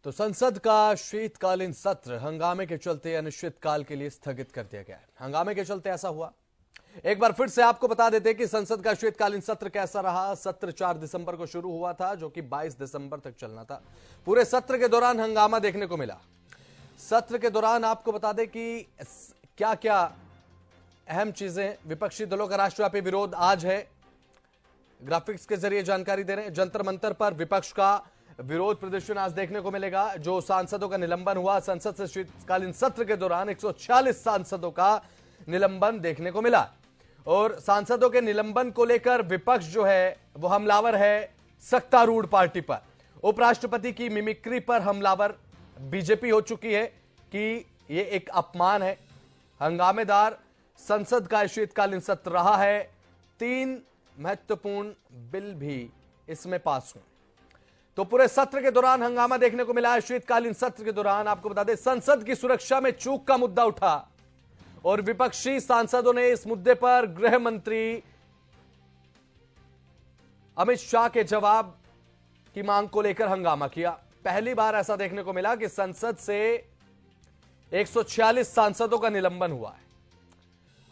तो संसद का शीतकालीन सत्र हंगामे के चलते अनिश्चितकाल के लिए स्थगित कर दिया गया है। हंगामे के चलते ऐसा हुआ। एक बार फिर से आपको बता देते हैं कि संसद का शीतकालीन सत्र कैसा रहा। सत्र 4 दिसंबर को शुरू हुआ था, जो कि 22 दिसंबर तक चलना था। पूरे सत्र के दौरान हंगामा देखने को मिला। सत्र के दौरान आपको बता दें कि क्या क्या अहम चीजें, विपक्षी दलों का राष्ट्रव्यापी विरोध आज है। ग्राफिक्स के जरिए जानकारी दे रहे हैं। जंतर मंतर पर विपक्ष का विरोध प्रदर्शन आज देखने को मिलेगा। जो सांसदों का निलंबन हुआ, संसद से शीतकालीन सत्र के दौरान 146 सांसदों का निलंबन देखने को मिला। और सांसदों के निलंबन को लेकर विपक्ष जो है वो हमलावर है सत्तारूढ़ पार्टी पर। उपराष्ट्रपति की मिमिक्री पर हमलावर बीजेपी हो चुकी है कि यह एक अपमान है। हंगामेदार संसद का शीतकालीन सत्र रहा है। 3 महत्वपूर्ण बिल भी इसमें पास हुए। तो पूरे सत्र के दौरान हंगामा देखने को मिला है। शीतकालीन सत्र के दौरान आपको बता दें, संसद की सुरक्षा में चूक का मुद्दा उठा और विपक्षी सांसदों ने इस मुद्दे पर गृह मंत्री अमित शाह के जवाब की मांग को लेकर हंगामा किया। पहली बार ऐसा देखने को मिला कि संसद से 146 सांसदों का निलंबन हुआ है।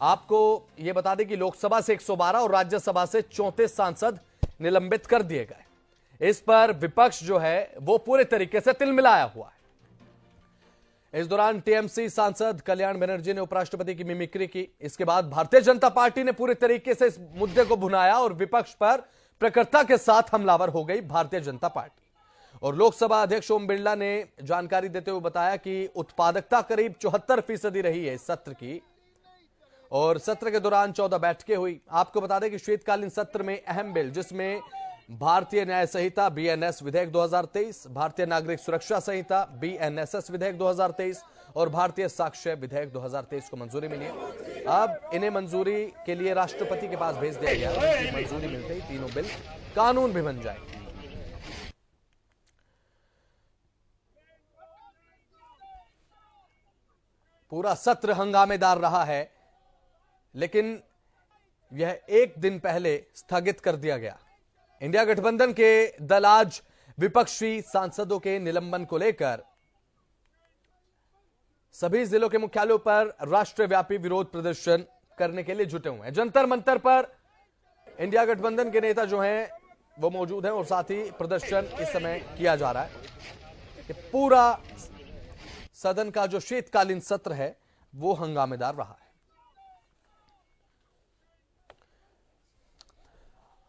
आपको यह बता दें कि लोकसभा से 112 और राज्यसभा से 34 सांसद निलंबित कर दिए गए। इस पर विपक्ष जो है वो पूरे तरीके से तिलमिलाया हुआ है। इस दौरान टीएमसी सांसद कल्याण बनर्जी ने उपराष्ट्रपति की मिमिक्री की। इसके बाद भारतीय जनता पार्टी ने पूरे तरीके से इस मुद्दे को भुनाया और विपक्ष पर प्रखरता के साथ हमलावर हो गई भारतीय जनता पार्टी। और लोकसभा अध्यक्ष ओम बिरला ने जानकारी देते हुए बताया कि उत्पादकता करीब 74% रही है इस सत्र की। और सत्र के दौरान 14 बैठकें हुई। आपको बता दें कि शीतकालीन सत्र में अहम बिल, जिसमें भारतीय न्याय संहिता बीएनएस विधेयक 2023, भारतीय नागरिक सुरक्षा संहिता बीएनएसएस विधेयक 2023 और भारतीय साक्ष्य विधेयक 2023 को मंजूरी मिली है। अब इन्हें मंजूरी के लिए राष्ट्रपति के पास भेज दिया गया है। उनकी मंजूरी मिलते ही तीनों बिल कानून भी बन जाएंगे। पूरा सत्र हंगामेदार रहा है, लेकिन यह एक दिन पहले स्थगित कर दिया गया। इंडिया गठबंधन के दल आज विपक्षी सांसदों के निलंबन को लेकर सभी जिलों के मुख्यालयों पर राष्ट्रव्यापी विरोध प्रदर्शन करने के लिए जुटे हुए हैं। जंतर मंतर पर इंडिया गठबंधन के नेता जो हैं वो मौजूद हैं और साथ ही प्रदर्शन इस समय किया जा रहा है कि पूरा सदन का जो शीतकालीन सत्र है वो हंगामेदार रहा है।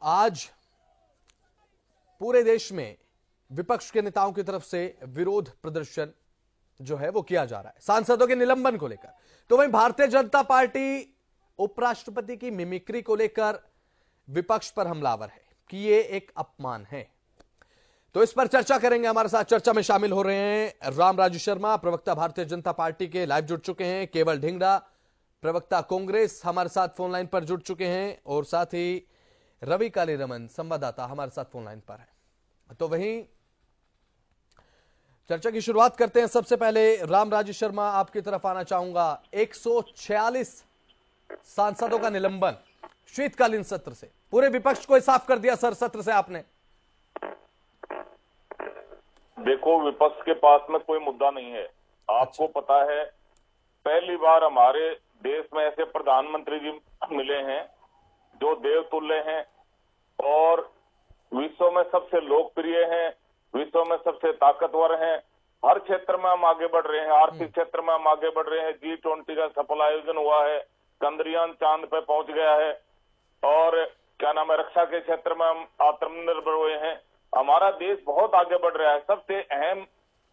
आज पूरे देश में विपक्ष के नेताओं की तरफ से विरोध प्रदर्शन जो है वो किया जा रहा है सांसदों के निलंबन को लेकर। तो वहीं भारतीय जनता पार्टी उपराष्ट्रपति की मिमिक्री को लेकर विपक्ष पर हमलावर है कि ये एक अपमान है। तो इस पर चर्चा करेंगे। हमारे साथ चर्चा में शामिल हो रहे हैं रामराजू शर्मा, प्रवक्ता भारतीय जनता पार्टी के, लाइव जुड़ चुके हैं। केवल ढींगरा, प्रवक्ता कांग्रेस, हमारे साथ फोन लाइन पर जुड़ चुके हैं। और साथ ही रवि कालीरमन, संवाददाता, हमारे साथ फोन लाइन पर है। तो वहीं चर्चा की शुरुआत करते हैं। सबसे पहले रामराजू शर्मा, आपकी तरफ आना चाहूंगा। 146 सांसदों का निलंबन शीतकालीन सत्र से, पूरे विपक्ष को साफ कर दिया सर सत्र से आपने। देखो, विपक्ष के पास में कोई मुद्दा नहीं है। आपको पता है, पहली बार हमारे देश में ऐसे प्रधानमंत्री जी मिले हैं जो देवतुल्य हैं और विश्व में सबसे लोकप्रिय हैं, विश्व में सबसे ताकतवर हैं। हर क्षेत्र में हम आगे बढ़ रहे हैं। आर्थिक क्षेत्र में हम आगे बढ़ रहे हैं। G20 का सफल आयोजन हुआ है। चंद्रयान चांद पे पहुंच गया है। और क्या नाम है, रक्षा के क्षेत्र में हम आत्मनिर्भर हुए हैं। हमारा देश बहुत आगे बढ़ रहा है। सबसे अहम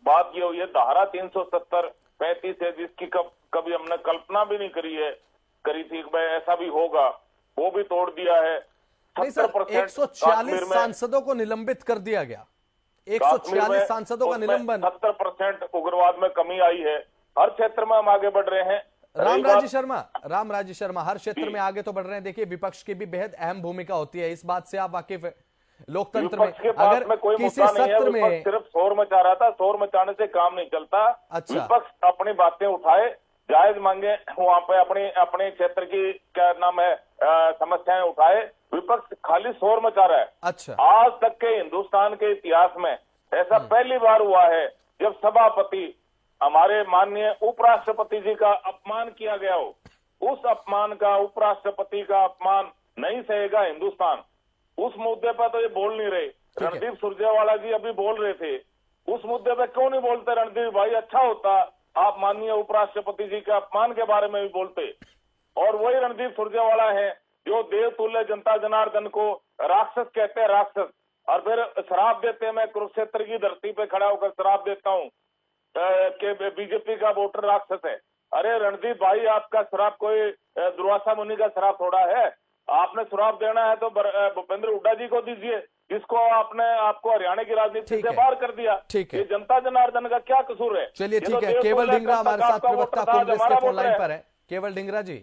बात ये हुई है, धारा 370-35 है, जिसकी कभी हमने कल्पना भी नहीं करी थी भाई ऐसा भी होगा, वो भी तोड़ दिया है। 146 सांसदों को निलंबित कर दिया गया। 146 सांसदों का निलंबन। 70% उग्रवाद में कमी आई है। हर क्षेत्र में हम आगे बढ़ रहे हैं। रामराजू शर्मा, हर क्षेत्र में आगे तो बढ़ रहे हैं। देखिए, विपक्ष की भी बेहद अहम भूमिका होती है, इस बात से आप वाकिफ है। लोकतंत्र में अगर में कोई किसी मुद्दा नहीं है, सत्र में सिर्फ शोर मचा रहा था। शोर मचाने से काम नहीं चलता। अच्छा। विपक्ष अपनी बातें उठाए, जायज मांगे, वहां पे अपने क्षेत्र की क्या नाम है समस्याएं उठाए। विपक्ष खाली शोर मचा रहा है। अच्छा। आज तक के हिंदुस्तान के इतिहास में ऐसा पहली बार हुआ है जब सभापति हमारे माननीय उपराष्ट्रपति जी का अपमान किया गया हो, उस अपमान का, उपराष्ट्रपति का अपमान नहीं सहेगा हिंदुस्तान। उस मुद्दे पर तो ये बोल नहीं रहे। रणदीप सुरजेवाला जी अभी बोल रहे थे, उस मुद्दे पे क्यों नहीं बोलते रणदीप भाई? अच्छा होता आप माननीय उपराष्ट्रपति जी के अपमान के बारे में भी बोलते। और वही रणदीप सुरजेवाला है जो देवतुल्य जनता जनार्दन को राक्षस कहते हैं, राक्षस, और फिर शराब देते हैं। मैं कुरुक्षेत्र की धरती पे खड़ा होकर शराब देता हूँ कि बीजेपी का वोटर राक्षस है। अरे रणदीप भाई, आपका शराब कोई दुर्वासा मुनि का शराब थोड़ा है। आपने शराब देना है तो भूपेंद्र हुड्डा जी को दीजिए, जिसको आपको हरियाणा की राजनीति से बाहर कर दिया। ठीक है, ये जनता जनार्दन का क्या कसूर है? चलिए ठीक है। केवल ढींगरा हमारे साथ प्रवक्ता कांग्रेस के फोन लाइन पर है। केवल ढींगरा जी,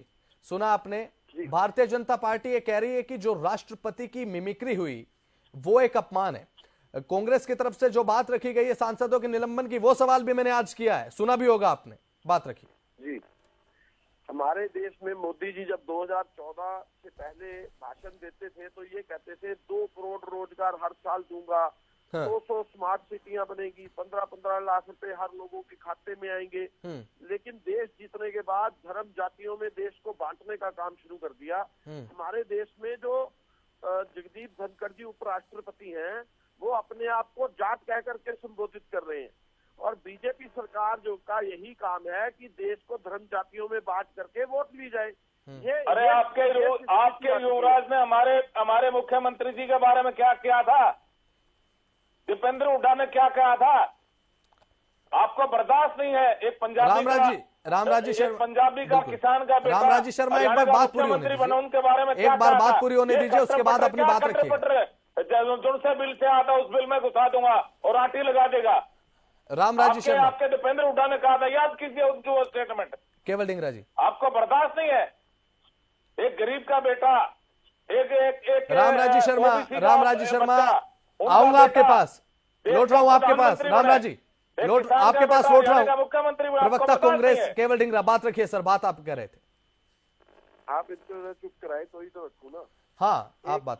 सुना आपने, भारतीय जनता पार्टी ये कह रही है कि जो राष्ट्रपति की मिमिक्री हुई वो एक अपमान है। कांग्रेस की तरफ से जो बात रखी गई है सांसदों के निलंबन की, वो सवाल भी मैंने आज किया है, सुना भी होगा आपने। बात रखी जी। हमारे देश में मोदी जी जब 2014 से पहले भाषण देते थे तो ये कहते थे 2 करोड़ रोजगार हर साल दूंगा, 200 स्मार्ट सिटियां बनेगी, 15-15 लाख रुपए हर लोगों के खाते में आएंगे। लेकिन देश जीतने के बाद धर्म जातियों में देश को बांटने का काम शुरू कर दिया। हमारे देश में जो जगदीप धनखड़ जी उपराष्ट्रपति हैं, वो अपने आप को जाट कह करके संबोधित कर रहे हैं। और बीजेपी सरकार जो का यही काम है कि देश को धर्म जातियों में बांट करके वोट ली जाए। अरे आपके युवराज ने हमारे मुख्यमंत्री जी के बारे में क्या किया था? दीपेंद्र हुड्डा ने क्या कहा था? आपको बर्दाश्त नहीं है? एक पंजाबी पंजाबी का किसान का बेटा रामराजी शर्मा, एक बार बात पूरी होने दीजिए, उनके बारे में एक बार बात पूरी होने दीजिए, उसके बाद अपनी बात रखिए। जो से बिल से आता उस बिल में घुसा दूंगा और आंटी लगा देगा। रामराजी शर्मा, आपके दीपेंद्र हुड्डा ने कहा था, याद कीजिए उनकी वो स्टेटमेंट। केवल ढींगरा जी, आपको बर्दाश्त नहीं है? एक गरीब का बेटा, एक रामराजी शर्मा, आऊंगा आपके पास, लौट रहा हूं आपके पास। रामराजी, आपके पास लौट रहा हूं। मुख्यमंत्री प्रवक्ता कांग्रेस केवल ढींगरा, बात रखिए सर, बात आप कह रहे थे। आप इनको चुप कराए तो ही तो रखू ना। हाँ, आप बात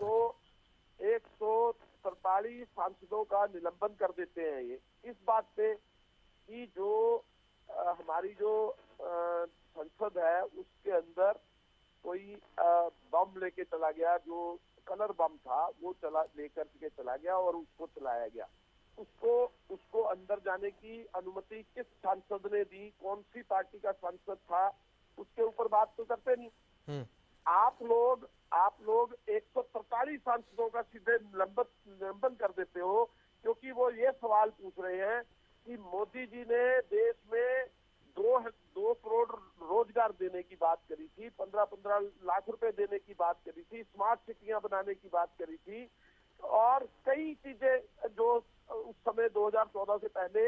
143 सांसदों का निलंबन कर देते हैं ये इस बात पे कि जो हमारी जो संसद है उसके अंदर कोई बम लेके चला गया, जो कलर बम था वो लेकर के चला गया और उसको चलाया गया। उसको अंदर जाने की अनुमति किस सांसद ने दी, कौन सी पार्टी का सांसद था, उसके ऊपर बात तो करते नहीं। आप लोग 143 सांसदों का सीधे निलंबन कर देते हो, क्योंकि वो ये सवाल पूछ रहे हैं कि मोदी जी ने देश में 2 करोड़ रोजगार देने की बात करी थी, 15-15 लाख रुपए देने की बात करी थी, स्मार्ट सिटियां बनाने की बात करी थी, और कई चीजें जो उस समय 2014 से पहले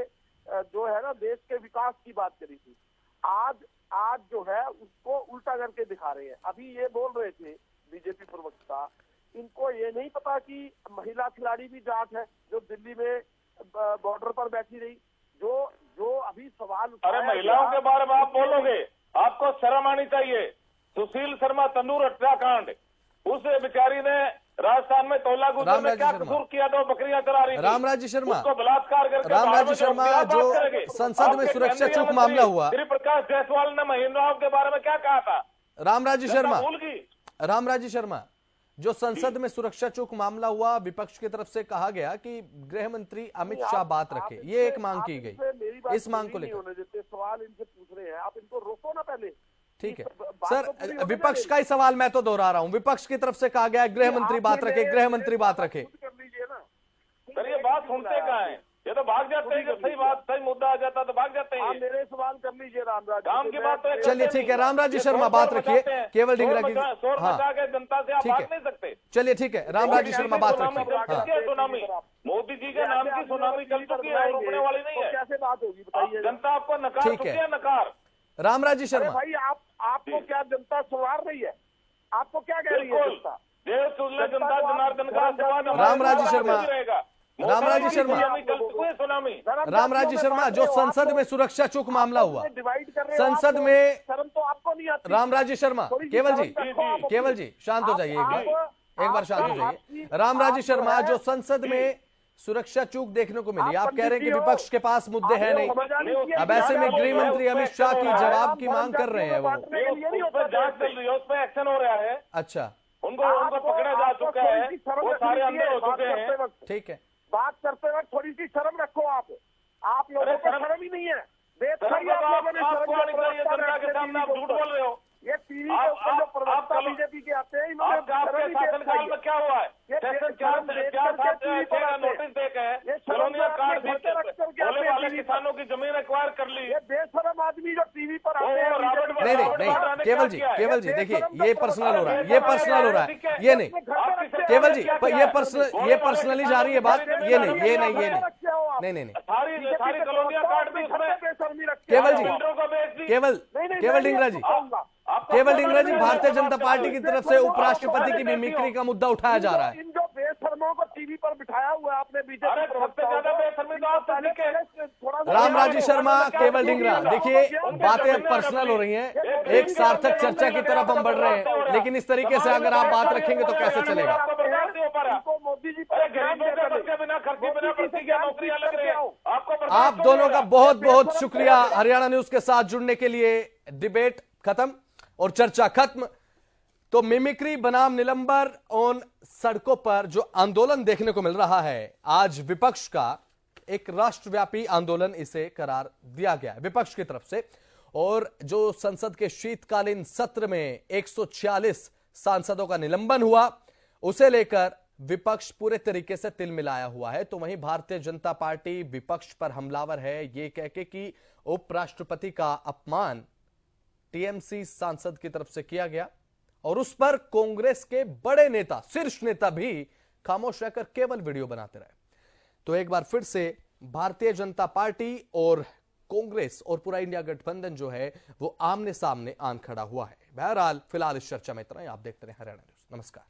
जो है ना देश के विकास की बात करी थी। आज जो है उसको उल्टा करके दिखा रहे हैं। अभी ये बोल रहे थे बीजेपी प्रवक्ता, इनको ये नहीं पता कि महिला खिलाड़ी भी जाट है जो दिल्ली में बॉर्डर पर बैठी रही। जो अभी सवाल, अरे महिलाओं के बारे में आप बोलोगे, आपको शर्म आनी चाहिए। सुशील शर्मा तंदूर हत्याकांड, उस बेचारी ने राजस्थान में तोला गुजर में क्या कसूर किया था? बकरियां चला रही थी। रामराजी शर्मा, उसको बलात्कार करके रामराजी शर्मा, जो संसद में सुरक्षा चूक मामला हुआ, श्री प्रकाश जायसवाल ने महिलाओं के बारे में क्या कहा था? रामराजी शर्मा, भूल गई। रामराजी शर्मा, जो संसद में सुरक्षा चूक मामला हुआ, विपक्ष की तरफ से कहा गया कि गृह मंत्री अमित शाह बात रखे, ये एक मांग की गई। इस मांग को लेकर सवाल इनसे पूछ रहे हैं, आप इनको रोको ना पहले। ठीक है सर, विपक्ष का ही सवाल मैं तो दोहरा रहा हूं। विपक्ष की तरफ से कहा गया गृह मंत्री बात रखे, गृह मंत्री बात रखे। कर लीजिए ना सर, ये बात सुनते कहाँ हैं? ये तो भाग जाते हैं, जब सही मुद्दा आ जाता तो भाग जाते हैं। आप मेरे सवाल कर लीजिए रामराज, काम की बात तो चलिए ठीक है। रामराजी शर्मा बात रखिए, केवल ढींगरा की जनता से आप बात नहीं सकते। चलिए ठीक है, रामराजी शर्मा बात रखिए। सुनामी मोदी जी के नाम की सुनामी चल चुकी है, रुकने वाली नहीं है। कैसे बात होगी बताइए? जनता आपको नकार चुकी है, नकार। रामराजी शर्मा, भाई आपको क्या जनता सुनार रही है? आपको क्या कह रही है जनता? जनता जनार्दन का आशीर्वाद रामराजी शर्मा, रामराजी शर्मा, रामराजी शर्मा, जो संसद में सुरक्षा चूक मामला हुआ, डिवाइड कर रहे संसद में शर्म तो आपको नहीं आती? रामराजी शर्मा, केवल जी शांत हो जाइए, एक बार शांत हो जाइए। रामराजी शर्मा, जो संसद में सुरक्षा चूक देखने को मिली। आप कह रहे हैं कि पंडित जी हो, विपक्ष के पास मुद्दे हैं नहीं। अब ऐसे में गृह मंत्री अमित शाह की जवाब की मांग कर रहे हैं वो। जांच चल रही है, उस पर एक्शन हो रहा है। अच्छा, उनको पकड़ा जा चुका है, वो सारे अंदर हो चुके हैं। ठीक है। बात करते वक्त थोड़ी सी शर्म रखो आप लोगों को शर्म ही नहीं है। बेहतर आप लोगों ने जनता के सामने आप झूठ बोल रहे हो। ये टीवी के ऊपर जो प्रवक्ता बीजेपी के आते हैं, इन्होंने शासनकाल में क्या हुआ है? सेक्शन 4 नोटिस देकर कॉलोनियां काट दी, बोले वाले किसानों की जमीन एक्वायर कर ली। ये बेशरम आदमी जो टीवी पर आते हैं। नहीं, केवल जी देखिए, ये पर्सनल हो रहा है, ये पर्सनल हो रहा है, ये नहीं केवल जी, ये पर्सनली जा रही है बात, ये नहीं। सारी कॉलोनियां काट दी उसमें। केवल जी, केवल डिंगरा जी, भारतीय जनता पार्टी की तरफ से उपराष्ट्रपति की मिमिक्री का मुद्दा उठाया जा रहा है। इन जो बेशर्मों को टीवी पर बिठाया हुआ है आपने बीजेपी रामराजी शर्मा, केवल डिंगरा, देखिए बातें अब पर्सनल हो रही हैं, एक सार्थक चर्चा की तरफ हम बढ़ रहे हैं, लेकिन इस तरीके से अगर आप बात रखेंगे तो कैसे चलेगा? मोदी जी आप दोनों का बहुत बहुत शुक्रिया हरियाणा न्यूज के साथ जुड़ने के लिए। डिबेट खत्म और चर्चा खत्म। तो मिमिक्री बनाम निलंबन और सड़कों पर जो आंदोलन देखने को मिल रहा है, आज विपक्ष का एक राष्ट्रव्यापी आंदोलन इसे करार दिया गया है विपक्ष की तरफ से। और जो संसद के शीतकालीन सत्र में 146 सांसदों का निलंबन हुआ, उसे लेकर विपक्ष पूरे तरीके से तिलमिलाया हुआ है। तो वहीं भारतीय जनता पार्टी विपक्ष पर हमलावर है, ये कह के कि उपराष्ट्रपति का अपमान टीएमसी सांसद की तरफ से किया गया, और उस पर कांग्रेस के बड़े नेता, शीर्ष नेता भी खामोश रहकर केवल वीडियो बनाते रहे। तो एक बार फिर से भारतीय जनता पार्टी और कांग्रेस और पूरा इंडिया गठबंधन जो है वो आमने सामने आन खड़ा हुआ है। बहरहाल फिलहाल इस चर्चा में इतना ही। आप देखते रहे हरियाणा न्यूज। नमस्कार।